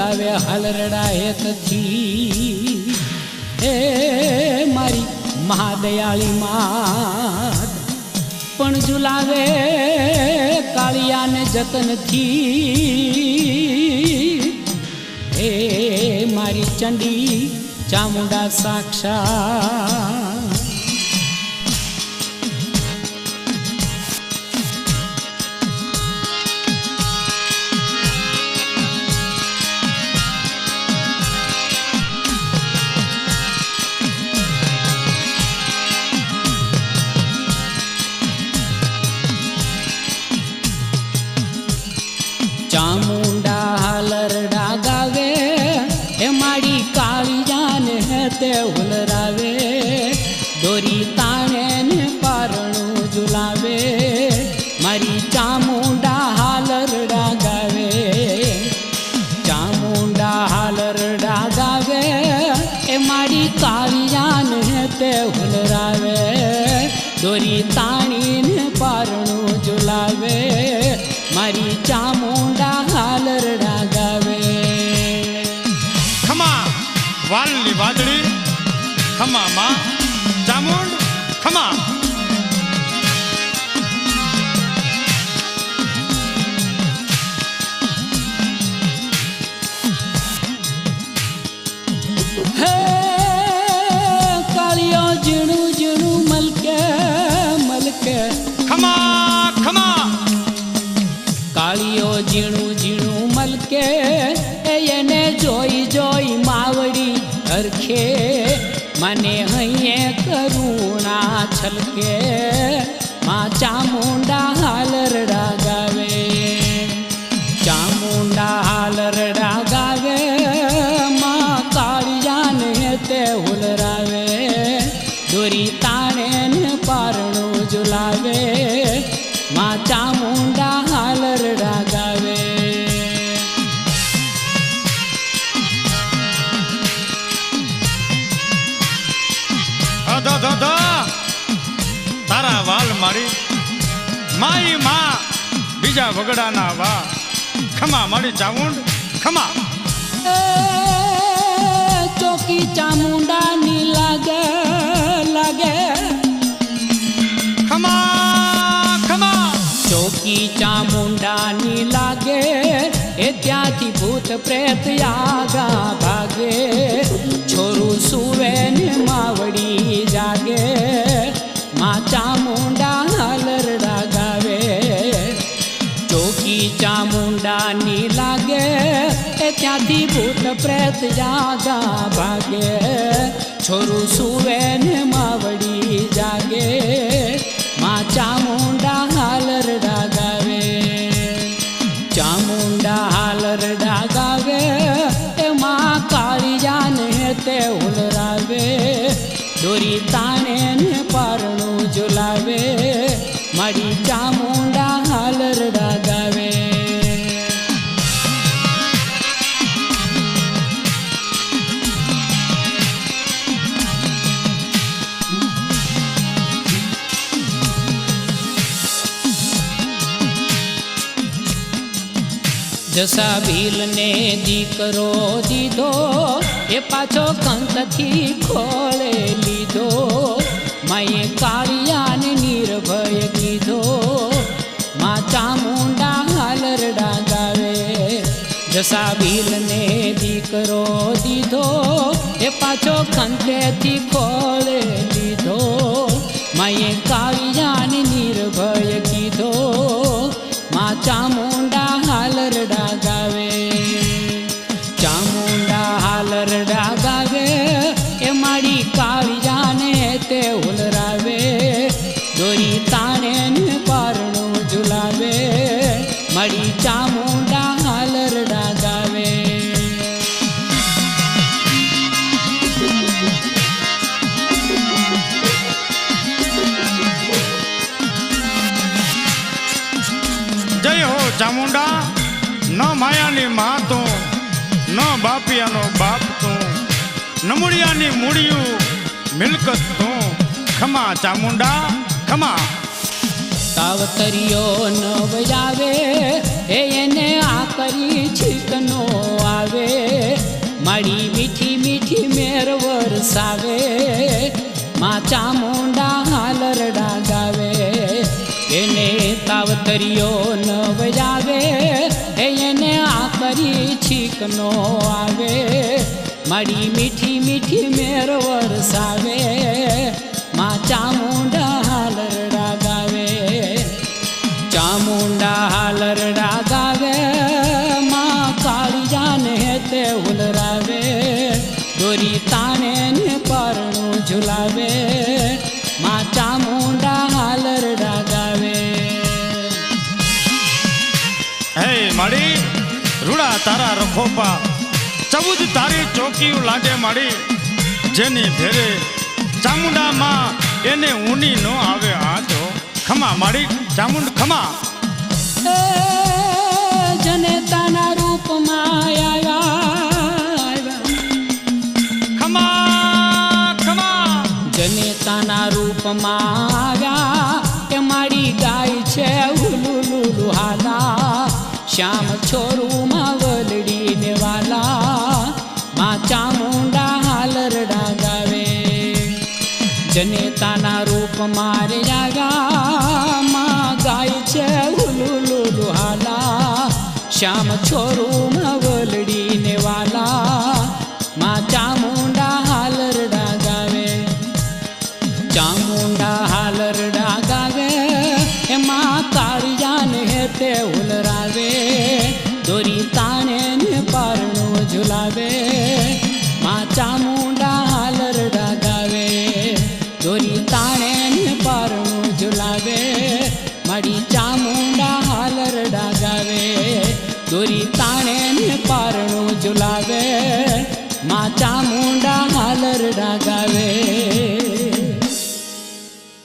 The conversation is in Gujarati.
ઝુલાવે હાલરડા હેતથી એ મારી મહાદયાળી માત પણ ઝુલાવે કાળિયાને જતનથી એ મારી ચંડી ચામુંડા સાક્ષાત ચામુંડા હાલરડા ગાવે એ મારી કાળિયાને તે હુલરાવે દોરી તાણે ને પારણું ઝુલાવે મારી ચામુંડા હાલરડા ગાવે ચામુંડા હાલરડા ગાવે એ મારી કાળિયાને તે હુલરાવે દોરી તાણીને પારણું ઝુલાવે મારી ચામુંડા હાલરડા ગાવે ખમા વાલની વાદળી ખમા માં ચામુંડ ખમા હે કાળિયો ઝીણું ઝીણું મલકે મલકે ખમા ખમા કાળિયો ઝીણું ઝીણું મલકે એને જોઈ જોઈ માવડી હરખે મને હૈયે કરુણા છલકે માં ચામુંડા હાલરડા ગાવે ચામુંડા હાલરડા ગાવે માં કાળિયાને તે હુલરાવે દોરી તાણે ને પારણું ઝુલાવે માં ચામુંડા હાલરડા ગાવે તારા વાલ મારી માઈ માં બીજા વગડાના વા ખમા મારી ચામુંડ ખમા ચોકી ચામુંડાની લાગે લાગે ખમા ખમા ચોકી ચામુંડાની લાગે એ ત્યાંથી ભૂત પ્રેત આગા ભાગે છોરું સુવે ને માવડી જાગે માં ચામુંડા હાલરડા ગાવે ચોકી ચામુંડાની લાગે એ ત્યાંથી ભૂત પ્રેત આગા ભાગે છોરું સુવે ને માવડી જાગે માં ચામુંડા હાલરડા ગાવે ચામુંડા હાલરડા ગાવે એ માં કાળિયાને તે હુલરાવે દોરી તાણે ને પારણું ઝુલાવે મારી ચામુંડા હાલરડા ગાવે જસા ભીલને દીકરો દીધો એ પાછો કંતથી ખોળે લીધો માએ કાળિયાને નિર્ભય કીધો માં ચામુંડા હાલરડા ગાવે જસા ભીલને દીકરો દીધો એ પાછો કંતેથી ખોળે લીધો માએ કાળિયાને નિર્ભય કીધો માં ચામુંડા હાલરડા ગાવે ચામુંડા હાલરડા ગાવે એ મારી કાળિયાને તે હુલરાવે દોરી તાણે ને પારણું ઝુલાવે મારી ચામુંડા હાલરડા ગાવે જય હો ચામુંડા ન માયાની માં તું ન બાપિયાનો બાપ તું નમુડિયાની મૂડિયું મિલકત તું ખમા ચામુંડા ખમા સાવતરીઓ ન વજાવે એને આ કરી છીકનો આવે મારી મીઠી મીઠી મેર વરસાવે માં ચામુંડા હાલરડા ગાવે એને તાવતરીઓ ન વજાવે એને આકરી છીક નો આવે મારી મીઠી મીઠી મેર વરસાવે માં ચામુંડા હાલરડા ગાવે ચામુંડા હાલરડા ગાવે માં કાળી જાને તે ઉલરાવે દોરી તાણે ને પરણું ઝુલાવે માં ચામુંડા હાલરડા ગાવે હે માડી રૂડા તારા રખોપા 14 તારી ચોકીઓ લાગે માડી જેની ભેરે ચામુંડા માં એને ઊની નો આવે આજો ખમા માડી ચામુંડ ખમા જનેતાના રૂપમાં આવ્યા ખમા ખમા જનેતાના રૂપમાં આવ્યા એ મારી ગાય છે ઉલુલુલુ હાલા શ્યામ છોરુમાં વલડીને વાલા માં ચામુંડા હાલરડા ગાવે જનેતાના રૂપમાં રે આવ્યા માં ગાય છે ઉલુલુલુ હાલા શ્યામ છોરુમાં વલડીને વાલા માં ચામુંડા હાલરડા ગાવે ચામુંડા હાલરડા ગાવે એમાં કાળી જાને તે ઉલરાવે દોરી તાણે ને પારણું ઝુલાવે માં ચામુંડા હાલરડા ગાવે દોરી તાણે ને પારણું ઝુલાવે મારી ચામુંડા હાલરડા ગાવે દોરી તાણે ને પારણું ઝુલાવે માં ચામુંડા હાલરડા ગાવે